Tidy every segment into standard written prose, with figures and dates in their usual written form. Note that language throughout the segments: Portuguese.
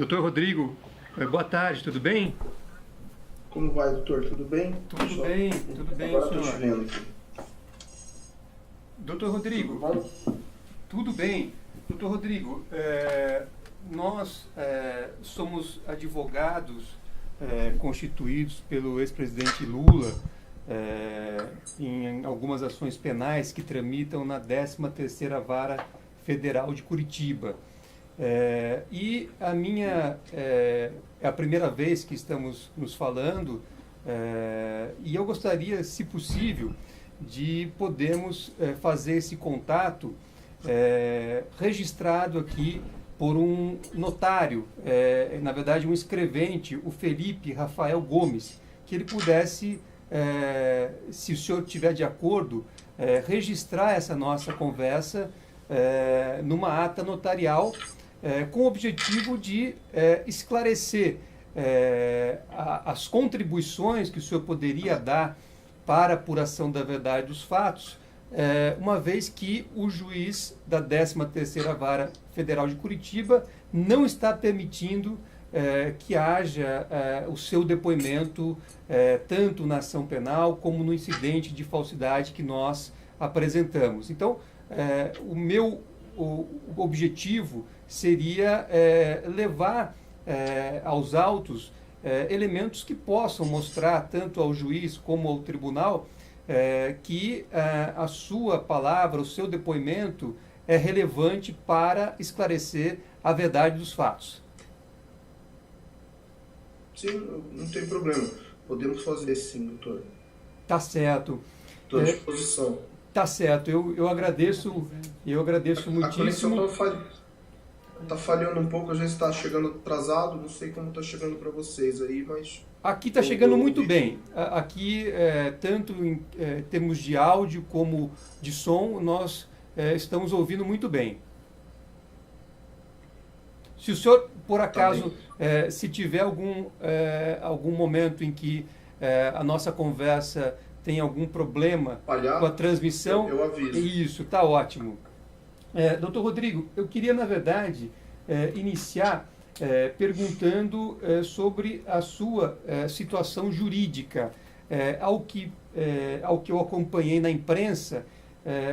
Doutor Rodrigo, boa tarde, tudo bem? Como vai, doutor? Tudo bem? Tudo bem, tudo bem, Agora estou te senhor. vendo aqui. Doutor Rodrigo, Tudo bom? tudo bem. Doutor Rodrigo, nós somos advogados constituídos pelo ex-presidente Lula em algumas ações penais que tramitam na 13ª Vara Federal de Curitiba. E a minha é a primeira vez que estamos nos falando, e eu gostaria, se possível, de podermos fazer esse contato registrado aqui por um notário, na verdade um escrevente, o Felipe Rafael Gomes, que ele pudesse, se o senhor estiver de acordo, registrar essa nossa conversa numa ata notarial, com o objetivo de esclarecer as contribuições que o senhor poderia dar para a apuração da verdade dos fatos, uma vez que o juiz da 13ª Vara Federal de Curitiba não está permitindo que haja o seu depoimento tanto na ação penal como no incidente de falsidade que nós apresentamos. Então, o objetivo seria levar aos autos elementos que possam mostrar tanto ao juiz como ao tribunal que a sua palavra, o seu depoimento é relevante para esclarecer a verdade dos fatos. Sim, não tem problema. Podemos fazer sim, doutor. Tá certo. Estou à disposição. Tá certo. Eu agradeço A conexão muitíssimo. tá falhando um pouco, às vezes está chegando atrasado, não sei como está chegando para vocês aí, mas... Aqui está chegando muito bem. Aqui, tanto em termos de áudio como de som, nós estamos ouvindo muito bem. Se o senhor, por acaso, se tiver algum momento em que a nossa conversa tem algum problema com a transmissão, eu aviso. Isso, está ótimo. Doutor Rodrigo, eu queria, na verdade, iniciar perguntando sobre a sua situação jurídica. Ao que eu acompanhei na imprensa,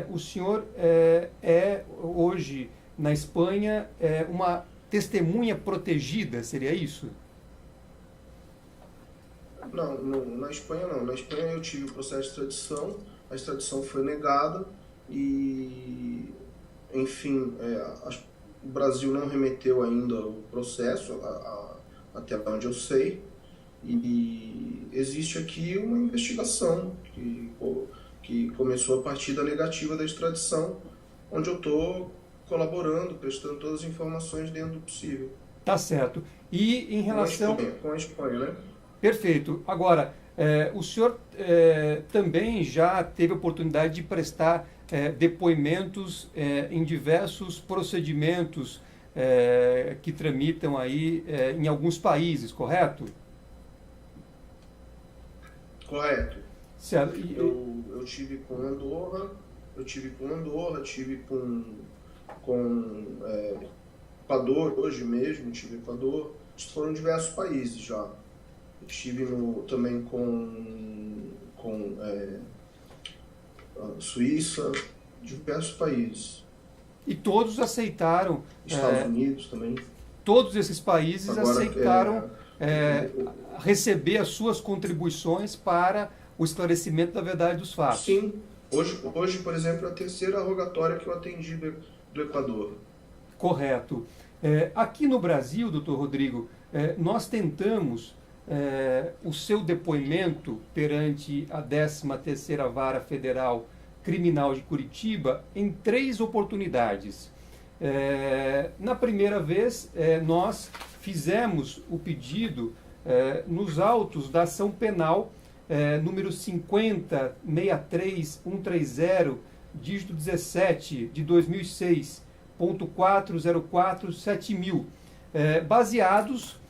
o senhor hoje, na Espanha, uma testemunha protegida, seria isso? Não, na Espanha não. Na Espanha eu tive o processo de extradição, a extradição foi negada e, enfim, o Brasil não remeteu ainda o processo, até onde eu sei, e existe aqui uma investigação que começou a partir da negativa da extradição, onde eu estou colaborando, prestando todas as informações dentro do possível. Tá certo. E em relação... Com a Espanha, né? Perfeito. Agora, o senhor também já teve a oportunidade de prestar depoimentos em diversos procedimentos que tramitam aí em alguns países, correto? Correto. Certo. Eu tive com Andorra, tive com Equador, hoje mesmo tive Equador, foram diversos países já. Estive também com Suíça, diversos países. E todos aceitaram... Estados Unidos também. Todos esses países Agora, aceitaram receber as suas contribuições para o esclarecimento da verdade dos fatos. Sim. Hoje, por exemplo, é a terceira rogatória que eu atendi do Equador. Correto. Aqui no Brasil, doutor Rodrigo, nós tentamos o seu depoimento perante a 13ª Vara Federal Criminal de Curitiba em 3 oportunidades. Na primeira vez, nós fizemos o pedido nos autos da ação penal número 5063130, dígito 17, de 2006, ponto 4047000, baseados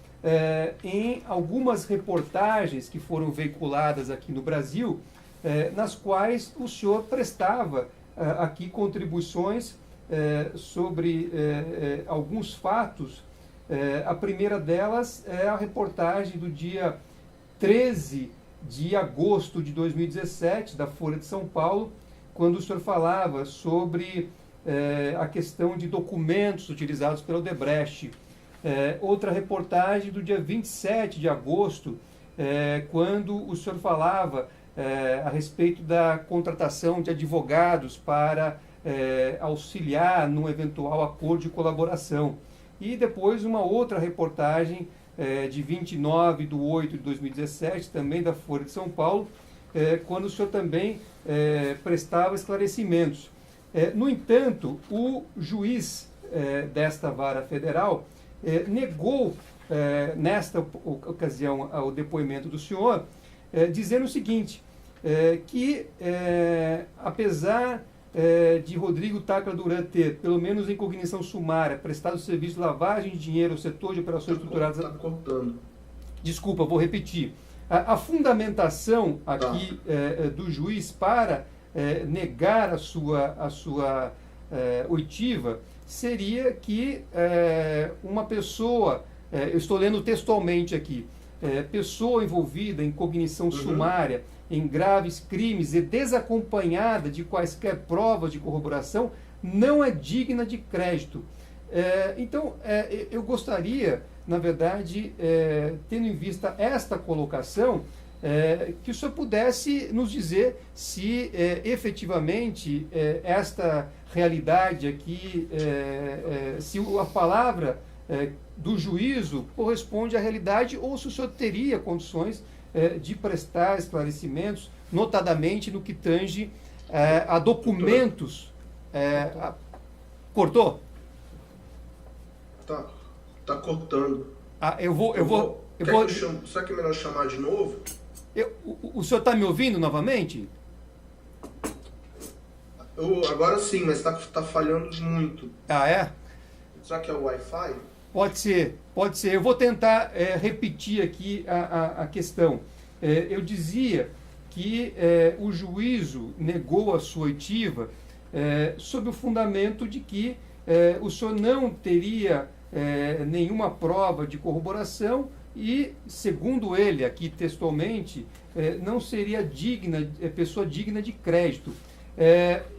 em algumas reportagens que foram veiculadas aqui no Brasil, nas quais o senhor prestava aqui contribuições sobre alguns fatos A primeira delas é a reportagem do dia 13 de agosto de 2017, da Folha de São Paulo, quando o senhor falava sobre a questão de documentos utilizados pela Odebrecht. Outra reportagem do dia 27 de agosto, quando o senhor falava a respeito da contratação de advogados para auxiliar num eventual acordo de colaboração. E depois uma outra reportagem de 29/8/2017, também da Folha de São Paulo, quando o senhor também prestava esclarecimentos. No entanto, o juiz desta vara federal negou, nesta ocasião, o depoimento do senhor, dizendo o seguinte, que apesar de Rodrigo Tacla Duran ter, pelo menos em cognição sumária, prestado serviço de lavagem de dinheiro ao setor de operações estruturadas... Está cortando. Desculpa, vou repetir. A fundamentação aqui do juiz para negar a sua oitiva seria que uma pessoa, eu estou lendo textualmente aqui, pessoa envolvida em cognição sumária, em graves crimes e desacompanhada de quaisquer provas de corroboração, não é digna de crédito. Então, eu gostaria, na verdade, tendo em vista esta colocação, que o senhor pudesse nos dizer se efetivamente esta realidade aqui, se a palavra do juízo corresponde à realidade ou se o senhor teria condições de prestar esclarecimentos, notadamente no que tange a documentos. Cortou? Tá cortando. Será que é melhor chamar de novo? O senhor está me ouvindo novamente? Agora sim, mas está falhando muito. Ah, é? Será que é o Wi-Fi? Pode ser, pode ser. Eu vou tentar repetir aqui a questão. Eu dizia que o juízo negou a sua oitiva sob o fundamento de que o senhor não teria nenhuma prova de corroboração e, segundo ele, aqui textualmente, não seria pessoa digna de crédito.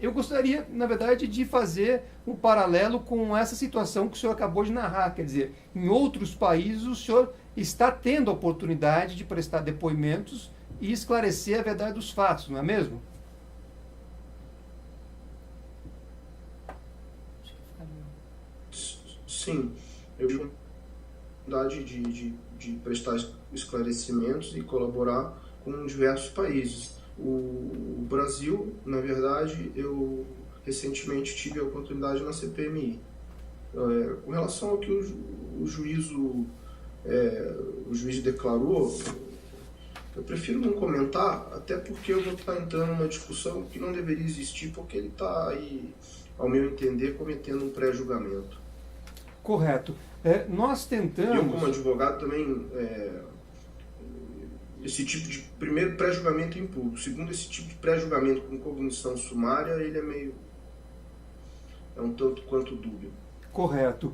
Eu gostaria, na verdade, de fazer um paralelo com essa situação que o senhor acabou de narrar. Quer dizer, em outros países o senhor está tendo a oportunidade de prestar depoimentos e esclarecer a verdade dos fatos, não é mesmo? Sim, eu tive a oportunidade de prestar esclarecimentos e colaborar com diversos países. O Brasil, na verdade, eu recentemente tive a oportunidade na CPMI. Com relação ao que o juiz declarou, eu prefiro não comentar, até porque eu vou estar entrando numa discussão que não deveria existir, porque ele está aí, ao meu entender, cometendo um pré-julgamento. Correto. Nós tentamos... Eu, como advogado, também... esse tipo de, primeiro, pré-julgamento em público. Segundo, esse tipo de pré-julgamento com cognição sumária, ele é um tanto quanto dúbio. Correto.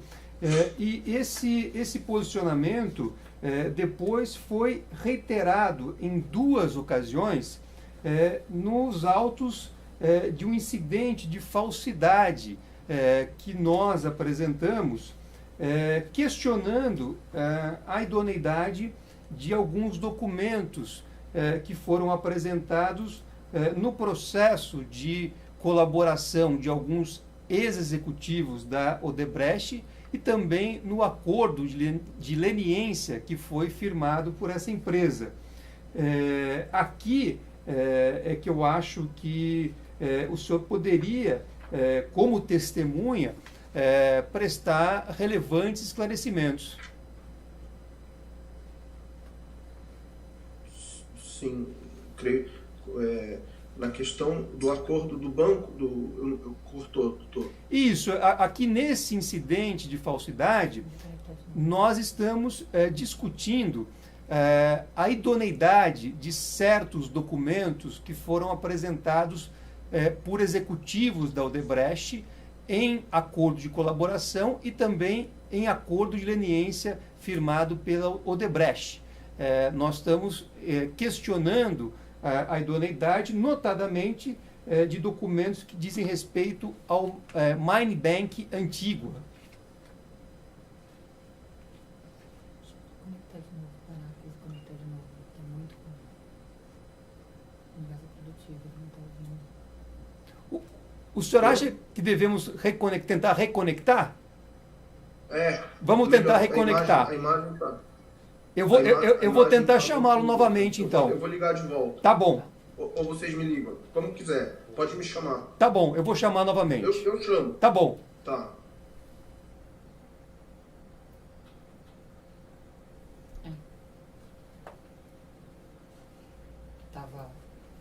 E esse posicionamento depois foi reiterado em 2 ocasiões nos autos de um incidente de falsidade que nós apresentamos, questionando a idoneidade de alguns documentos que foram apresentados no processo de colaboração de alguns ex-executivos da Odebrecht e também no acordo de leniência que foi firmado por essa empresa. Aqui é que eu acho que o senhor poderia, como testemunha, prestar relevantes esclarecimentos. Sim, creio. Na questão do acordo do banco, cortou. Isso, aqui nesse incidente de falsidade, nós estamos discutindo a idoneidade de certos documentos que foram apresentados por executivos da Odebrecht em acordo de colaboração e também em acordo de leniência firmado pela Odebrecht. Nós estamos questionando a idoneidade, notadamente de documentos que dizem respeito ao Mine Bank Antigua. O senhor acha que devemos tentar reconectar? Vamos tentar reconectar. A imagem tá. Eu vou tentar chamá-lo novamente, então. Eu vou ligar de volta. Tá bom. Ou vocês me ligam, como quiser. Pode me chamar. Tá bom, eu vou chamar novamente. Eu chamo. Tá bom. Tá.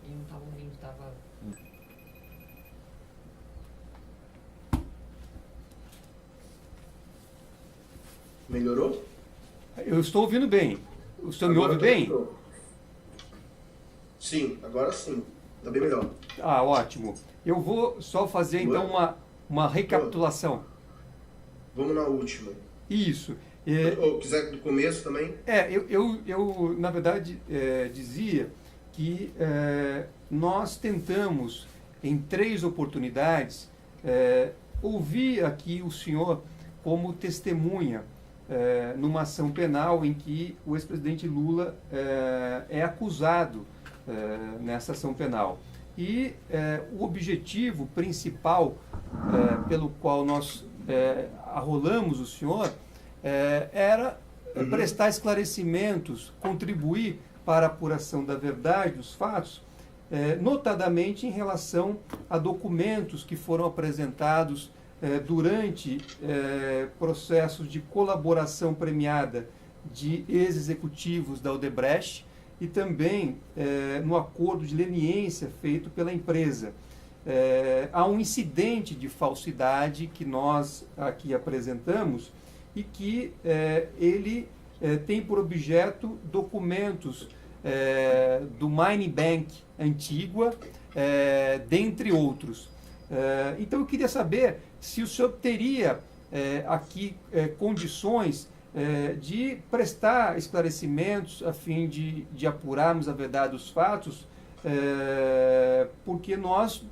Eu não tava ouvindo, tava... Melhorou? Eu estou ouvindo bem. O senhor me ouve bem? Melhorou. Sim, agora sim. Está bem melhor. Ah, ótimo. Eu vou só fazer então uma recapitulação. Vamos na última. Isso. Ou quiser do começo também? Eu na verdade, dizia que nós tentamos, em 3 oportunidades, ouvir aqui o senhor como testemunha numa ação penal em que o ex-presidente Lula é acusado nessa ação penal. E o objetivo principal pelo qual nós arrolamos o senhor era prestar esclarecimentos, contribuir para a apuração da verdade dos fatos, notadamente em relação a documentos que foram apresentados durante processos de colaboração premiada de ex-executivos da Odebrecht e também no acordo de leniência feito pela empresa. Há um incidente de falsidade que nós aqui apresentamos e que ele tem por objeto documentos do Mine Bank Antigua, dentre outros. Então eu queria saber se o senhor teria aqui condições de prestar esclarecimentos a fim de apurarmos a verdade dos fatos, porque nós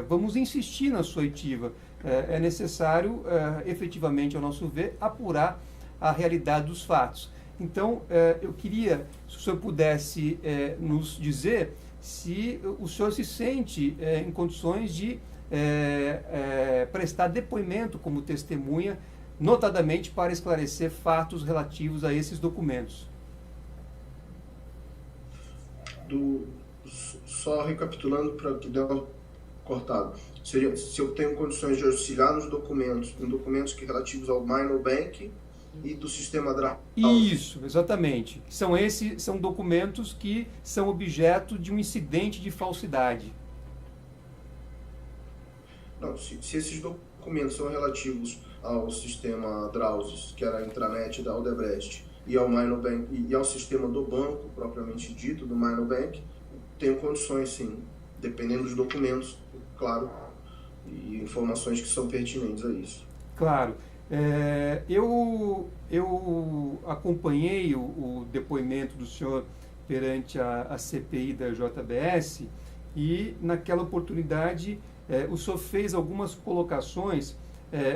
vamos insistir na sua oitiva. É necessário, efetivamente, ao nosso ver, apurar a realidade dos fatos. Então, eu queria, se o senhor pudesse nos dizer se o senhor se sente em condições de prestar depoimento como testemunha, notadamente para esclarecer fatos relativos a esses documentos. Só recapitulando para que dê uma cortada. Seria, se eu tenho condições de auxiliar nos documentos, em documentos que relativos ao Mine Bank e do sistema DRAL. Isso, exatamente. São documentos que são objeto de um incidente de falsidade. Não, se esses documentos são relativos ao sistema Drauzes, que era a intranet da Odebrecht, e ao Mine Bank e ao sistema do banco propriamente dito, do Mine Bank, tenho condições, sim, dependendo dos documentos, claro, e informações que são pertinentes a isso. Claro. Eu acompanhei o depoimento do senhor perante a CPI da JBS e, naquela oportunidade, o senhor fez algumas colocações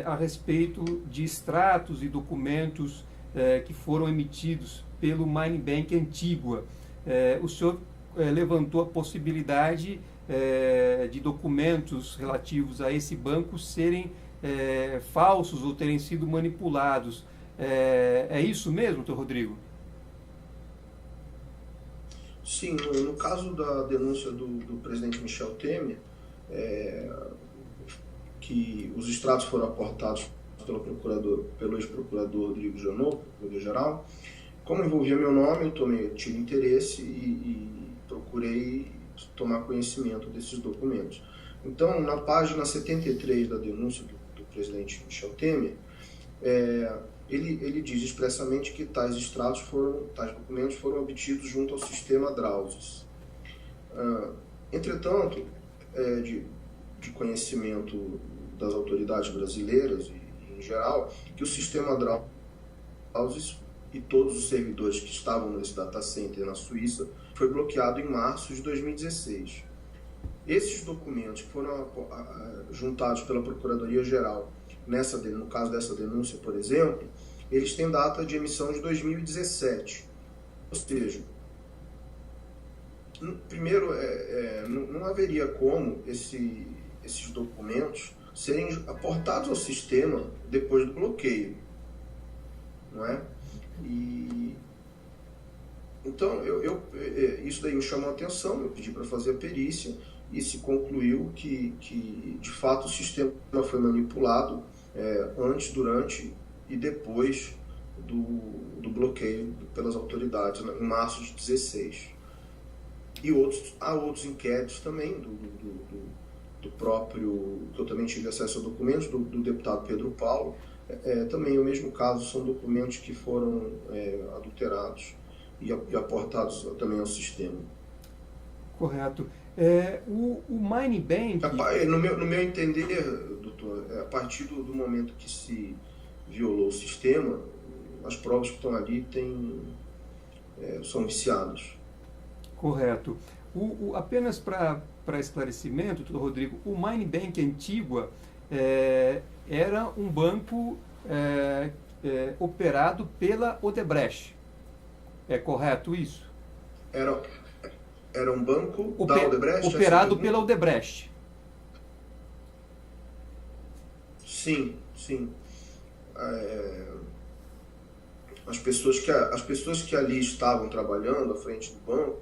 a respeito de extratos e documentos que foram emitidos pelo Mine Bank Antigua. O senhor levantou a possibilidade de documentos relativos a esse banco serem falsos ou terem sido manipulados. É isso mesmo, Dr. Rodrigo? Sim, no caso da denúncia do presidente Michel Temer, que os extratos foram aportados pelo ex-procurador Rodrigo Janot, procurador-geral, como envolvia meu nome, eu tive interesse e procurei tomar conhecimento desses documentos. Então, na página 73 da denúncia do presidente Michel Temer, ele diz expressamente que tais documentos foram obtidos junto ao sistema Drauzes. Entretanto, de conhecimento das autoridades brasileiras e em geral, que o sistema Drowsy e todos os servidores que estavam nesse data center na Suíça foi bloqueado em março de 2016. Esses documentos que foram juntados pela Procuradoria-Geral, no caso dessa denúncia, por exemplo, eles têm data de emissão de 2017. Ou seja, primeiro, não haveria como esses documentos serem aportados ao sistema depois do bloqueio, não é? Então, isso daí me chamou a atenção, eu pedi para fazer a perícia e se concluiu que de fato, o sistema foi manipulado antes, durante e depois do bloqueio pelas autoridades, em março de 2016. E há outros inquéritos também, do próprio, que eu também tive acesso a documentos, do deputado Pedro Paulo. Também o mesmo caso, são documentos que foram adulterados e aportados também ao sistema. Correto. O Mine Bank... No meu entender, doutor, a partir do momento que se violou o sistema, as provas que estão ali são viciadas. Correto. Apenas para esclarecimento, doutor Rodrigo, o Mine Bank Antigua era um banco operado pela Odebrecht. É correto isso? Era um banco da Odebrecht? Operado pela Odebrecht. Sim. As pessoas que ali estavam trabalhando à frente do banco,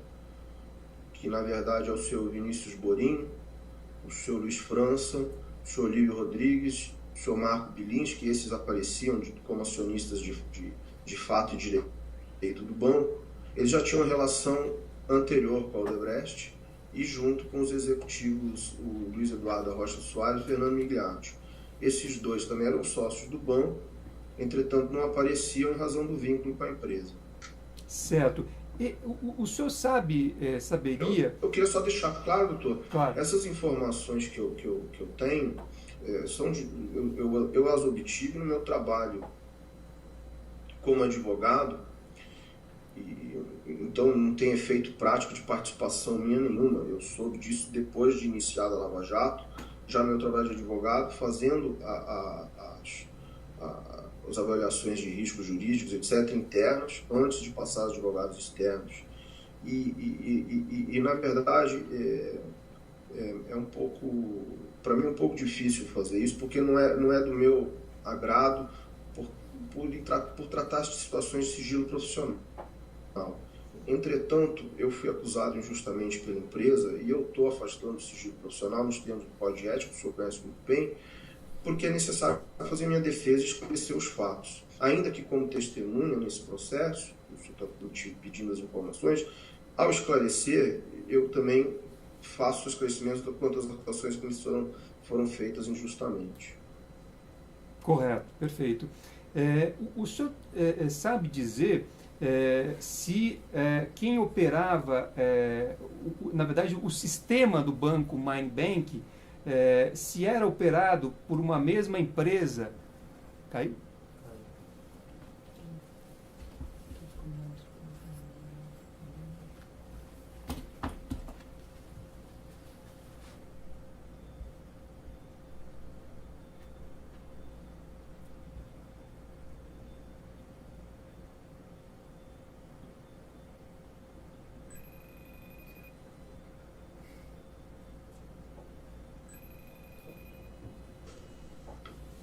que na verdade é o senhor Vinícius Borim, o senhor Luiz França, o senhor Lívio Rodrigues, o senhor Marco Bilins, que esses apareciam como acionistas de fato e direito do banco, eles já tinham relação anterior com a Odebrecht e junto com os executivos, o Luiz Eduardo Rocha Soares e o Fernando Migliaccio. Esses dois também eram sócios do banco, entretanto não apareciam em razão do vínculo com a empresa. Certo. E o senhor saberia... Eu queria só deixar claro, doutor, claro. Essas informações que eu tenho, eu as obtive no meu trabalho como advogado, então não tem efeito prático de participação minha nenhuma. Eu soube disso depois de iniciada a Lava Jato, já no meu trabalho de advogado, fazendo as avaliações de riscos jurídicos, etc., internas, antes de passar aos advogados externos. E na verdade, para mim é um pouco difícil fazer isso, porque não é do meu agrado por tratar de situações de sigilo profissional. Entretanto, eu fui acusado injustamente pela empresa e eu estou afastando o sigilo profissional nos termos do Código de Ética, o senhor conhece muito bem, porque é necessário fazer minha defesa e esclarecer os fatos. Ainda que como testemunha nesse processo, o senhor está pedindo as informações, ao esclarecer, eu também faço esclarecimentos quanto às acusações que foram feitas injustamente. Correto, perfeito. O senhor sabe dizer se quem operava, na verdade, o sistema do banco Mine Bank, se era operado por uma mesma empresa...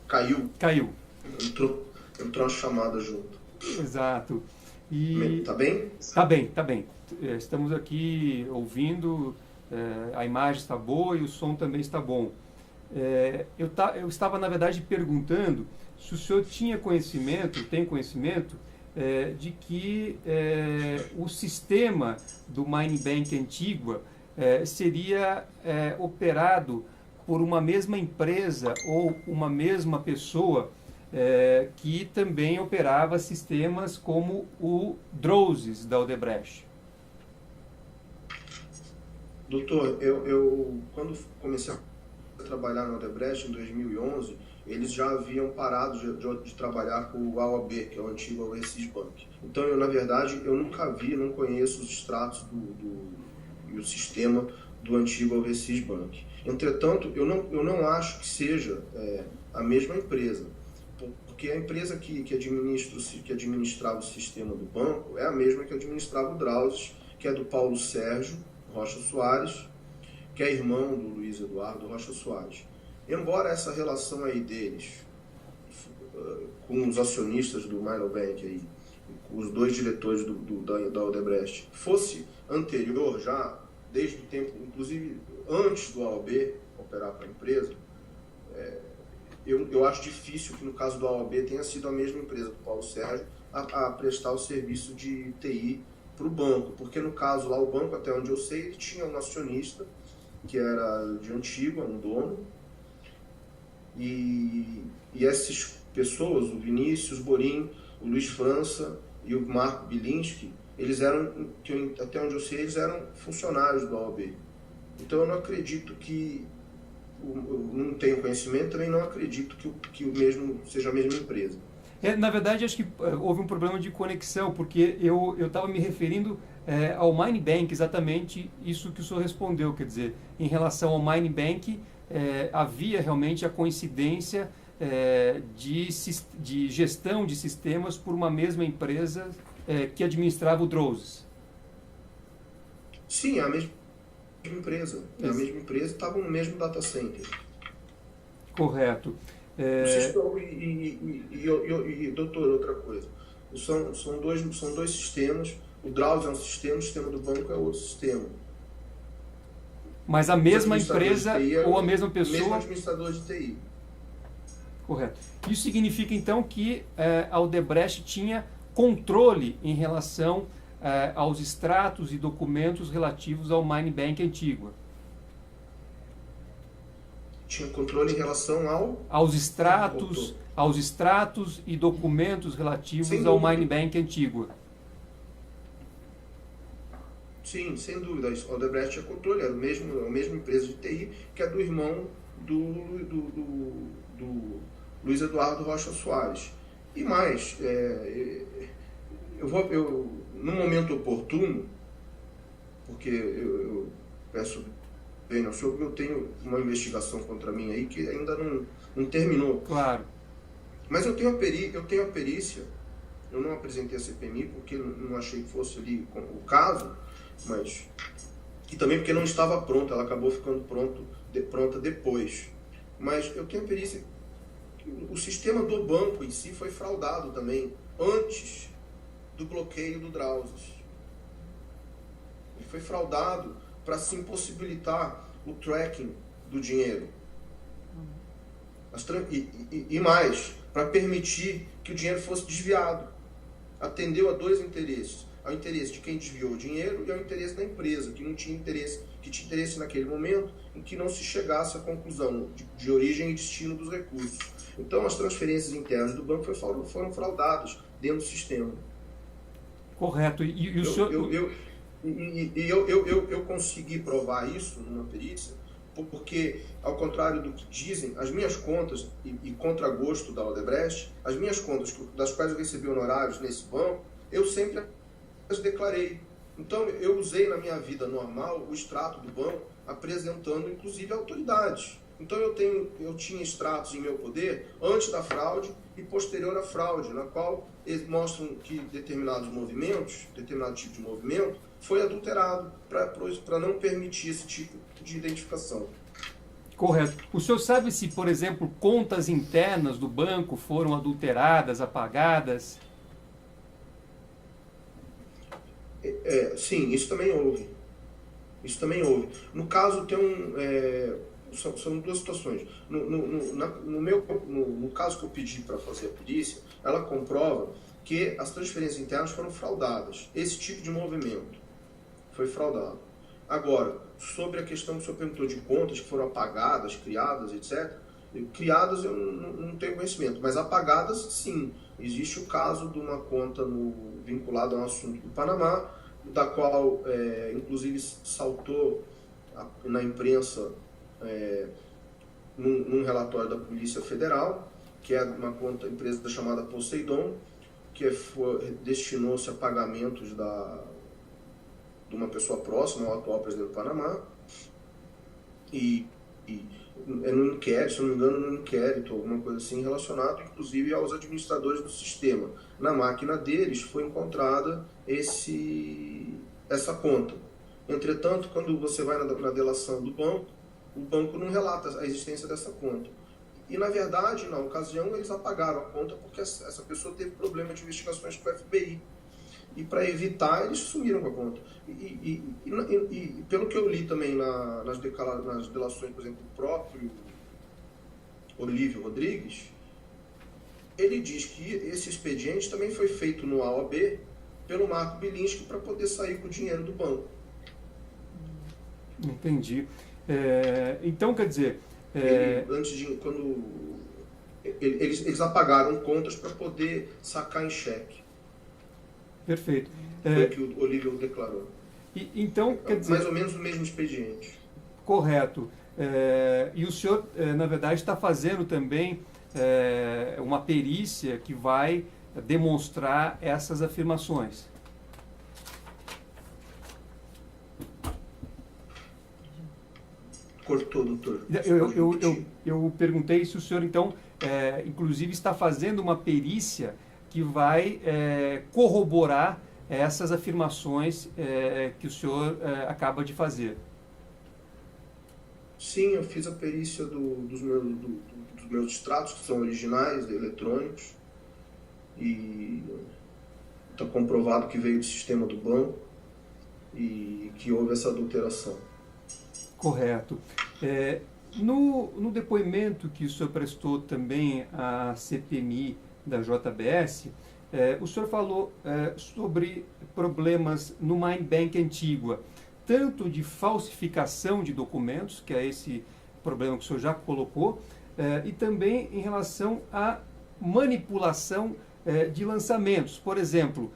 Caiu? Caiu. Entrou uma chamada junto. Exato. Tá bem? Tá bem. Estamos aqui ouvindo, a imagem está boa e o som também está bom. Eu estava, na verdade, perguntando se o senhor tem conhecimento de que o sistema do Mine Bank Antigua seria operado por uma mesma empresa ou uma mesma pessoa que também operava sistemas como o Drowsy da Odebrecht. Doutor, eu quando comecei a trabalhar na Odebrecht em 2011, eles já haviam parado de trabalhar com o AOB, que é o antigo Overseas Bank. Então, na verdade, eu nunca vi, não conheço os extratos e o sistema do antigo Overseas Bank. Entretanto, eu não acho que seja a mesma empresa, porque a empresa que administrava o sistema do banco é a mesma que administrava o Drauzes, que é do Paulo Sérgio Rocha Soares, que é irmão do Luiz Eduardo Rocha Soares. Embora essa relação aí deles, com os acionistas do Milo Bank, aí, os dois diretores da Odebrecht, fosse anterior já, desde o tempo, inclusive antes do AOB operar para a empresa, eu acho difícil que no caso do AOB tenha sido a mesma empresa do Paulo Sérgio a prestar o serviço de TI para o banco, porque no caso lá o banco, até onde eu sei, ele tinha um acionista que era de Antigua, um dono, e essas pessoas, o Vinícius Borim, o Luiz França e o Marco Bilinski, eles eram, até onde eu sei, eles eram funcionários do AOB. Então eu não acredito que, eu não tenho conhecimento, também não acredito que o mesmo seja a mesma empresa. Na verdade, acho que houve um problema de conexão, porque eu estava me referindo ao Mine Bank, exatamente isso que o senhor respondeu, quer dizer, em relação ao Mine Bank, havia realmente a coincidência de gestão de sistemas por uma mesma empresa que administrava o Drauzes. Sim, é a mesma empresa. É a mesma empresa, estavam no mesmo data center. Correto. Doutor, outra coisa. São dois sistemas. O Drauzes é um sistema, o sistema do banco é outro sistema. Mas a mesma empresa ou a mesma pessoa... O mesmo administrador de TI. Correto. Isso significa, então, que a Odebrecht tinha controle em relação aos extratos e documentos relativos ao Mine Bank Antigua. Tinha controle em relação aos extratos e documentos relativos ao Mine Bank Antigua. Sim, sem dúvida. A Odebrecht tinha controle, era a mesma empresa de TI que é do irmão do Luiz Eduardo Rocha Soares. E mais, no momento oportuno, porque eu peço bem ao senhor, porque eu tenho uma investigação contra mim aí que ainda não terminou. Claro. Mas eu tenho a perícia, eu não apresentei a CPMI porque não achei que fosse ali o caso, mas e também porque não estava pronta, ela acabou ficando pronta depois. Mas eu tenho a perícia, o sistema do banco em si foi fraudado também, antes do bloqueio do Drauzes. Ele foi fraudado para se impossibilitar o tracking do dinheiro. E mais, para permitir que o dinheiro fosse desviado. Atendeu a dois interesses. Ao interesse de quem desviou o dinheiro e ao interesse da empresa, que não tinha interesse, que tinha interesse naquele momento em que não se chegasse à conclusão de origem e destino dos recursos. Então, as transferências internas do banco foram fraudadas dentro do sistema. Correto. E o senhor... Eu consegui provar isso numa perícia, porque, ao contrário do que dizem, as minhas contas, e contra gosto da Odebrecht, as minhas contas das quais eu recebi honorários nesse banco, eu sempre as declarei. Então, eu usei na minha vida normal o extrato do banco, apresentando, inclusive, autoridades. Então, eu tinha extratos em meu poder antes da fraude e posterior à fraude, na qual eles mostram que determinado tipo de movimento, foi adulterado para não permitir esse tipo de identificação. Correto. O senhor sabe se, por exemplo, contas internas do banco foram adulteradas, apagadas? Sim, isso também houve. No caso, são duas situações. No caso que eu pedi para fazer a perícia, ela comprova que as transferências internas foram fraudadas. Esse tipo de movimento foi fraudado. Agora, sobre a questão que o senhor perguntou de contas que foram apagadas, criadas, etc. Criadas eu não tenho conhecimento, mas apagadas, sim. Existe o caso de uma conta vinculada a um assunto do Panamá, da qual, inclusive, saltou na imprensa num relatório da Polícia Federal, que é uma empresa chamada Poseidon, que destinou-se a pagamentos de uma pessoa próxima ao atual presidente do Panamá, e no inquérito, se eu não me engano, no inquérito, alguma coisa assim, relacionado inclusive aos administradores do sistema. Na máquina deles foi encontrada essa conta. Entretanto, quando você vai na delação do banco, o banco não relata a existência dessa conta. E, na verdade, na ocasião, eles apagaram a conta porque essa pessoa teve problema de investigações com o FBI. E, para evitar, eles sumiram com a conta. E pelo que eu li também nas delações, por exemplo, do próprio Olívio Rodrigues, ele diz que esse expediente também foi feito no A ou B pelo Marco Bilinski para poder sair com o dinheiro do banco. Entendi. Então, quer dizer... Eles apagaram contas para poder sacar em cheque. Perfeito. Foi o que o Olívio declarou. Então, quer dizer... Mais ou menos o mesmo expediente. Correto. E o senhor, na verdade, está fazendo também uma perícia que vai demonstrar essas afirmações. Cortou, doutor. Eu perguntei se o senhor, então, inclusive, está fazendo uma perícia que vai corroborar essas afirmações que o senhor acaba de fazer. Sim, eu fiz a perícia dos meus extratos, que são originais, eletrônicos, e está comprovado que veio do sistema do banco e que houve essa adulteração. Correto. No depoimento que o senhor prestou também à CPMI da JBS, o senhor falou sobre problemas no Mine Bank Antigua, tanto de falsificação de documentos, que é esse problema que o senhor já colocou, e também em relação à manipulação de lançamentos. Por exemplo,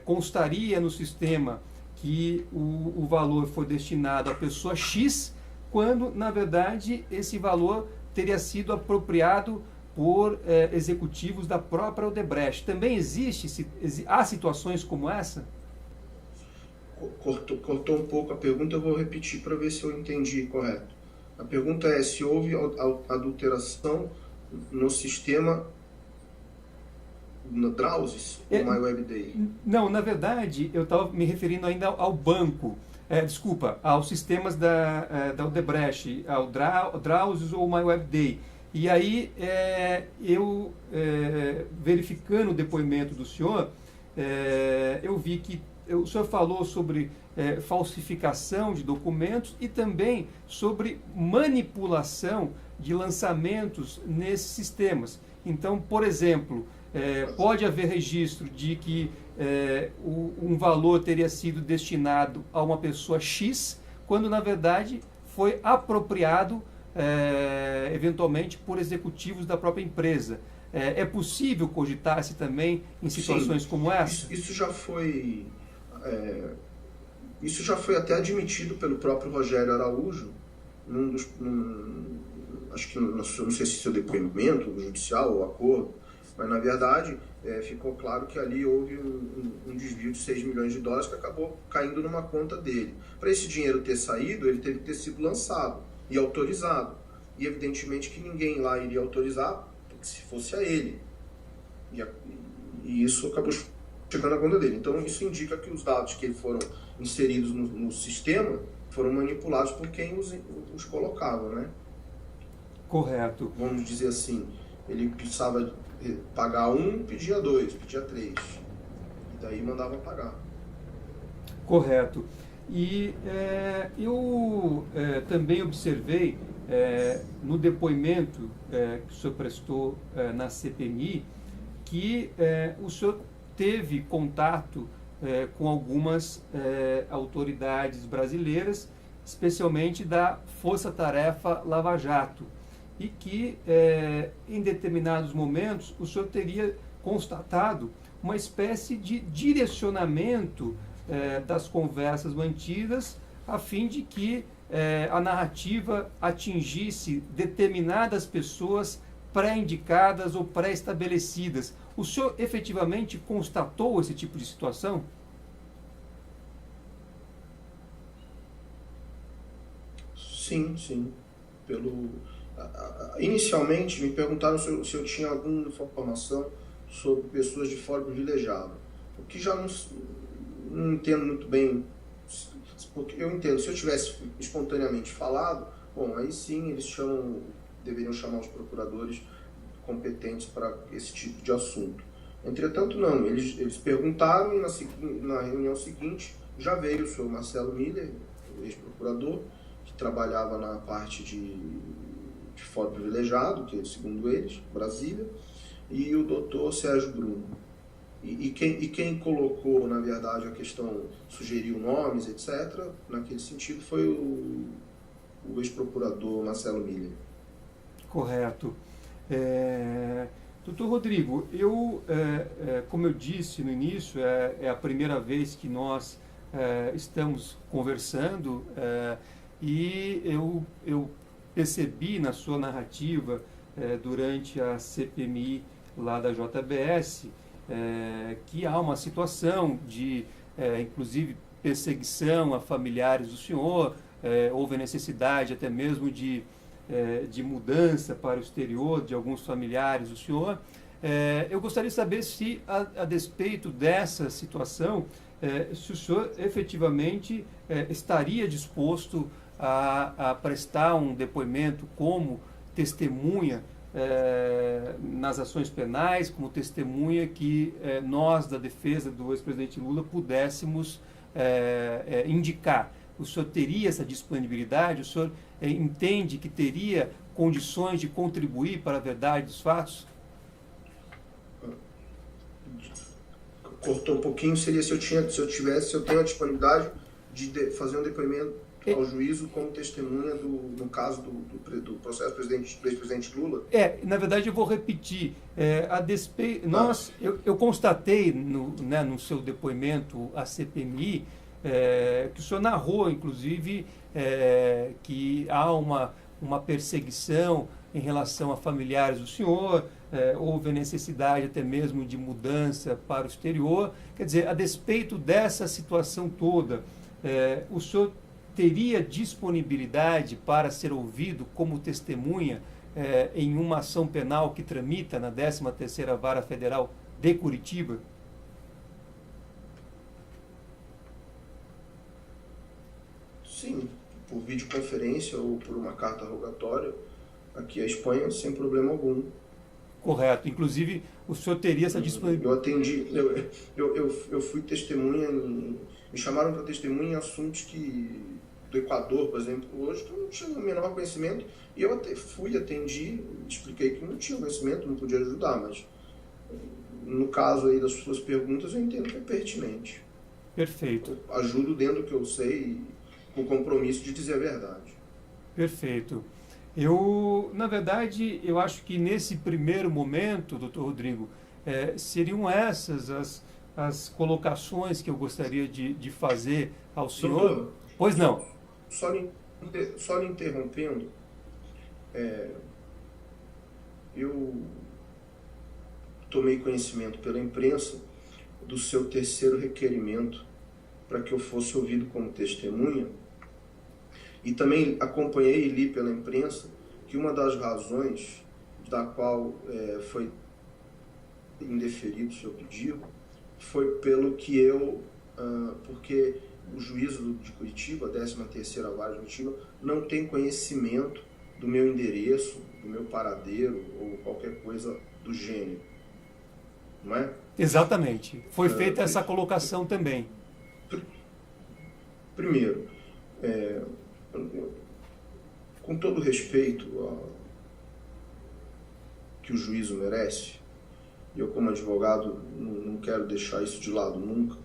constaria no sistema que o valor foi destinado à pessoa X, quando, na verdade, esse valor teria sido apropriado por executivos da própria Odebrecht. Também há situações como essa? Cortou um pouco a pergunta, eu vou repetir para ver se eu entendi correto. A pergunta é se houve adulteração no sistema no Drausis ou MyWebDay? Não, na verdade, eu estava me referindo ainda ao banco. Aos sistemas da Odebrecht, ao Drausis ou MyWebDay. E aí, eu, verificando o depoimento do senhor, eu vi que o senhor falou sobre falsificação de documentos e também sobre manipulação de lançamentos nesses sistemas. Então, por exemplo, pode haver registro de que um valor teria sido destinado a uma pessoa X, quando na verdade foi apropriado eventualmente por executivos da própria empresa. É possível cogitar-se também em situações como essa? Isso já foi até admitido pelo próprio Rogério Araújo, acho que não sei se seu depoimento judicial ou acordo, mas na verdade ficou claro que ali houve um desvio de 6 milhões de dólares que acabou caindo numa conta dele. Para esse dinheiro ter saído, ele teve que ter sido lançado e autorizado. E evidentemente que ninguém lá iria autorizar se fosse a ele. E isso acabou chegando na conta dele. Então isso indica que os dados que foram inseridos no sistema foram manipulados por quem os colocava, né? Correto. Vamos dizer assim, ele precisava pagar 1, pedia 2, pedia 3. E daí mandava pagar. Correto. E eu também observei no depoimento que o senhor prestou na CPMI que o senhor teve contato com algumas autoridades brasileiras, especialmente da Força Tarefa Lava Jato, e que em determinados momentos o senhor teria constatado uma espécie de direcionamento das conversas mantidas a fim de que a narrativa atingisse determinadas pessoas pré-indicadas ou pré-estabelecidas. O senhor efetivamente constatou esse tipo de situação? Sim, sim. Inicialmente me perguntaram se eu tinha alguma informação sobre pessoas de fora privilegiado. O que já não entendo muito bem, porque eu entendo, se eu tivesse espontaneamente falado, bom, aí sim eles deveriam chamar os procuradores competentes para esse tipo de assunto. Entretanto, não, eles perguntaram e na reunião seguinte já veio o senhor Marcelo Miller, o ex-procurador, que trabalhava na parte de foro privilegiado, que segundo eles, Brasília, e o doutor Sérgio Bruno. E quem colocou, na verdade, a questão, sugeriu nomes, etc., naquele sentido, foi o ex-procurador Marcelo Miller. Correto. Doutor Rodrigo, como eu disse no início, é a primeira vez que nós estamos conversando e eu percebi na sua narrativa durante a CPMI lá da JBS que há uma situação de, inclusive, perseguição a familiares do senhor, houve a necessidade até mesmo de mudança para o exterior de alguns familiares do senhor. Eu gostaria de saber se, a despeito dessa situação, se o senhor efetivamente estaria disposto a prestar um depoimento como testemunha nas ações penais, como testemunha que nós, da defesa do ex-presidente Lula, pudéssemos indicar. O senhor teria essa disponibilidade? O senhor entende que teria condições de contribuir para a verdade dos fatos? Cortou um pouquinho, seria se eu tenho a disponibilidade de fazer um depoimento ao juízo como testemunha no caso do processo do ex-presidente Lula? Na verdade eu vou repetir. Eu constatei no seu depoimento à CPMI que o senhor narrou, inclusive, que há uma perseguição em relação a familiares do senhor, houve a necessidade até mesmo de mudança para o exterior. Quer dizer, a despeito dessa situação toda, o senhor teria disponibilidade para ser ouvido como testemunha em uma ação penal que tramita na 13ª Vara Federal de Curitiba? Sim, por videoconferência ou por uma carta rogatória, aqui à Espanha, sem problema algum. Correto. Inclusive, o senhor teria essa disponibilidade? Eu fui testemunha, me chamaram para testemunha em assuntos do Equador, por exemplo, hoje, que eu não tinha o menor conhecimento, e eu atendi, expliquei que não tinha conhecimento, não podia ajudar, mas no caso aí das suas perguntas, eu entendo que é pertinente. Perfeito. Eu ajudo dentro do que eu sei, com o compromisso de dizer a verdade. Perfeito. Na verdade, eu acho que nesse primeiro momento, doutor Rodrigo, seriam essas as colocações que eu gostaria de fazer ao senhor. Doutor, pois não. Só lhe interrompendo, eu tomei conhecimento pela imprensa do seu terceiro requerimento para que eu fosse ouvido como testemunha, e também acompanhei e li pela imprensa que uma das razões da qual foi indeferido o seu pedido foi porque o juízo de Curitiba, a 13ª Vara de Curitiba, não tem conhecimento do meu endereço, do meu paradeiro ou qualquer coisa do gênero. Não é? Exatamente. Foi feita essa colocação também. Primeiro, com todo respeito que o juízo merece, e eu como advogado não quero deixar isso de lado nunca,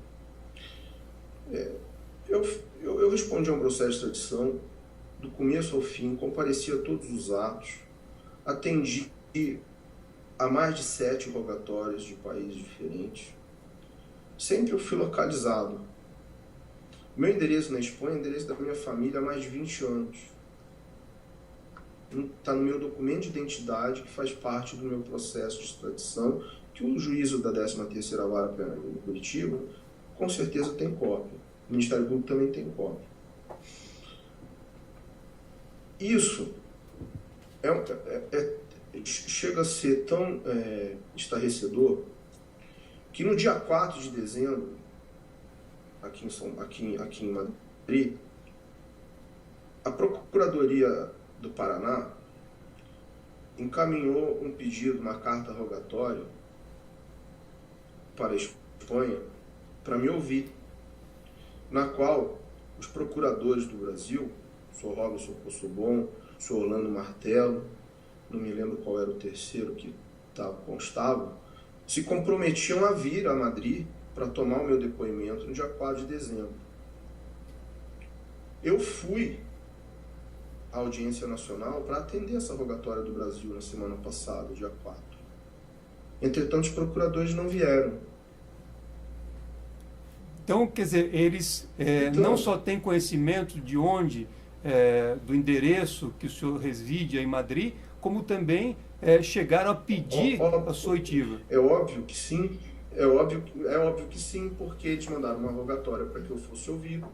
eu respondi a um processo de extradição do começo ao fim, compareci a todos os atos, atendi a mais de 7 rogatórios de países diferentes. Sempre eu fui localizado. Meu endereço na Espanha é o endereço da minha família há mais de 20 anos. Está no meu documento de identidade, que faz parte do meu processo de extradição, que o juízo da 13ª Vara Penal de Curitiba com certeza tem cópia. O Ministério Público também tem cópia. Isso chega a ser tão estarrecedor que no dia 4 de dezembro, aqui em Madrid, a Procuradoria do Paraná encaminhou um pedido, uma carta rogatória para a Espanha para me ouvir, na qual os procuradores do Brasil, o senhor Robson Poçobon, o senhor Orlando Martello, não me lembro qual era o terceiro que constava, se comprometiam a vir a Madrid para tomar o meu depoimento no dia 4 de dezembro. Eu fui à Audiência Nacional para atender essa rogatória do Brasil na semana passada, dia 4. Entretanto, os procuradores não vieram. Então, quer dizer, eles não só têm conhecimento de onde, do endereço que o senhor reside em Madrid, como também chegaram a pedir a sua oitiva. É óbvio que sim, é óbvio que sim, porque eles mandaram uma rogatória para que eu fosse ouvido.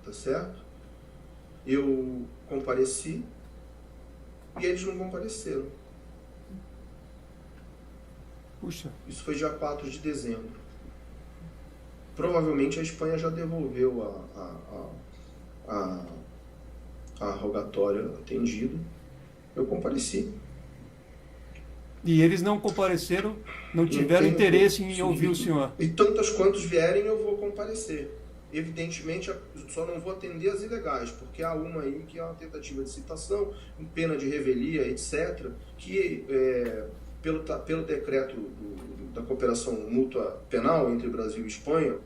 Tá certo? Eu compareci e eles não compareceram. Puxa. Isso foi dia 4 de dezembro. Provavelmente a Espanha já devolveu a rogatória atendida. Eu compareci. E eles não compareceram, não tiveram interesse em ouvir o senhor. E tantas quantos vierem, eu vou comparecer. Evidentemente, só não vou atender as ilegais, porque há uma aí que é uma tentativa de citação, com pena de revelia, etc., que pelo decreto da cooperação mútua penal entre Brasil e Espanha,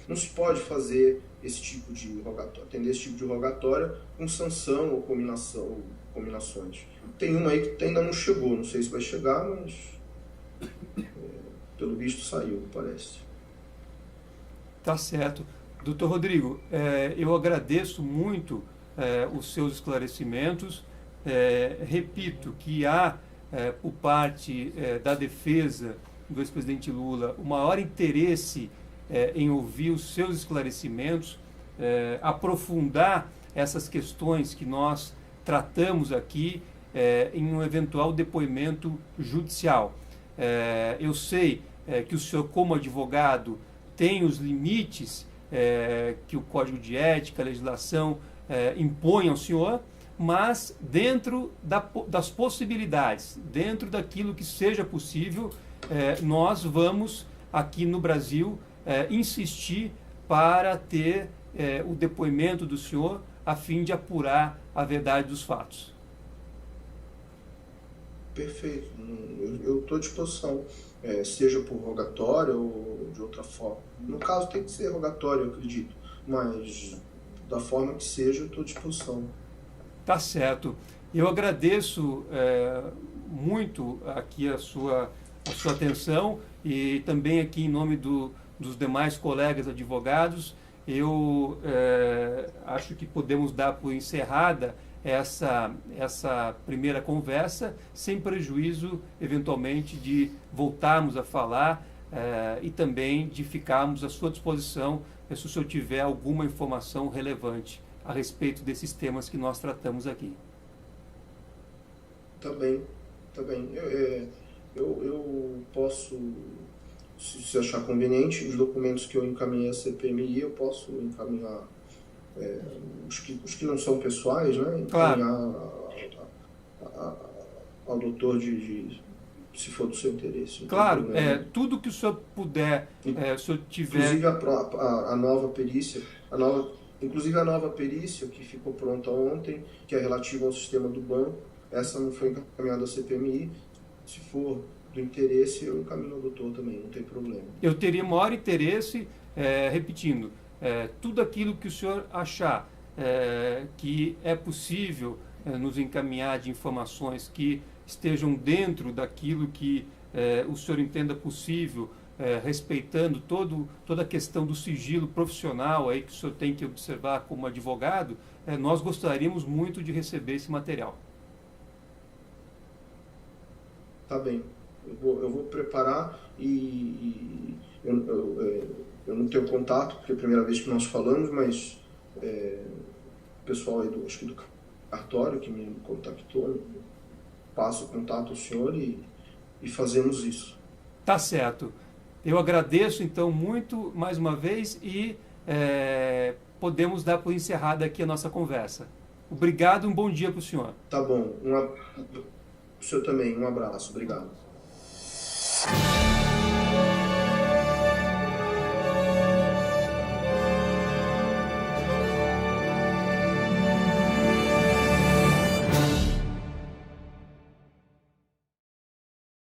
não se pode fazer esse tipo de rogatória, atender esse tipo de rogatória com sanção ou combinações. Tem uma aí que ainda não chegou, não sei se vai chegar, mas pelo visto saiu, parece. Tá certo. Doutor Rodrigo, eu agradeço muito os seus esclarecimentos. Repito que há, por parte da defesa do ex-presidente Lula, o maior interesse em ouvir os seus esclarecimentos, aprofundar essas questões que nós tratamos aqui em um eventual depoimento judicial. Eu sei que o senhor, como advogado, tem os limites que o Código de Ética, a legislação impõe ao senhor, mas dentro das possibilidades, dentro daquilo que seja possível, nós vamos, aqui no Brasil, insistir para ter o depoimento do senhor a fim de apurar a verdade dos fatos. Perfeito. Eu estou à disposição, seja por rogatório ou de outra forma. No caso tem que ser rogatório, eu acredito, mas da forma que seja, eu estou à disposição. Tá certo. Eu agradeço muito aqui a sua atenção e também aqui em nome dos demais colegas advogados, eu acho que podemos dar por encerrada essa primeira conversa, sem prejuízo, eventualmente, de voltarmos a falar e também de ficarmos à sua disposição se o senhor tiver alguma informação relevante a respeito desses temas que nós tratamos aqui. Tá bem. Eu posso, se achar conveniente, os documentos que eu encaminhei à CPMI, eu posso encaminhar os que não são pessoais, né? Encaminhar ao doutor se for do seu interesse. Claro, tudo que o senhor puder, se o senhor tiver... Inclusive a nova perícia, inclusive a nova perícia que ficou pronta ontem, que é relativa ao sistema do banco, essa não foi encaminhada à CPMI. Se for do interesse, eu encaminho ao doutor também, não tem problema. Eu teria maior interesse, repetindo, tudo aquilo que o senhor achar que é possível nos encaminhar de informações que estejam dentro daquilo que o senhor entenda possível respeitando toda a questão do sigilo profissional aí que o senhor tem que observar como advogado, nós gostaríamos muito de receber esse material. Tá bem. Eu vou preparar e eu não tenho contato, porque é a primeira vez que nós falamos, mas o pessoal aí acho que do cartório que me contactou, passo o contato ao senhor e fazemos isso. Tá certo. Eu agradeço então muito mais uma vez e podemos dar por encerrada aqui a nossa conversa. Obrigado e um bom dia para o senhor. Tá bom. O senhor também. Um abraço. Obrigado.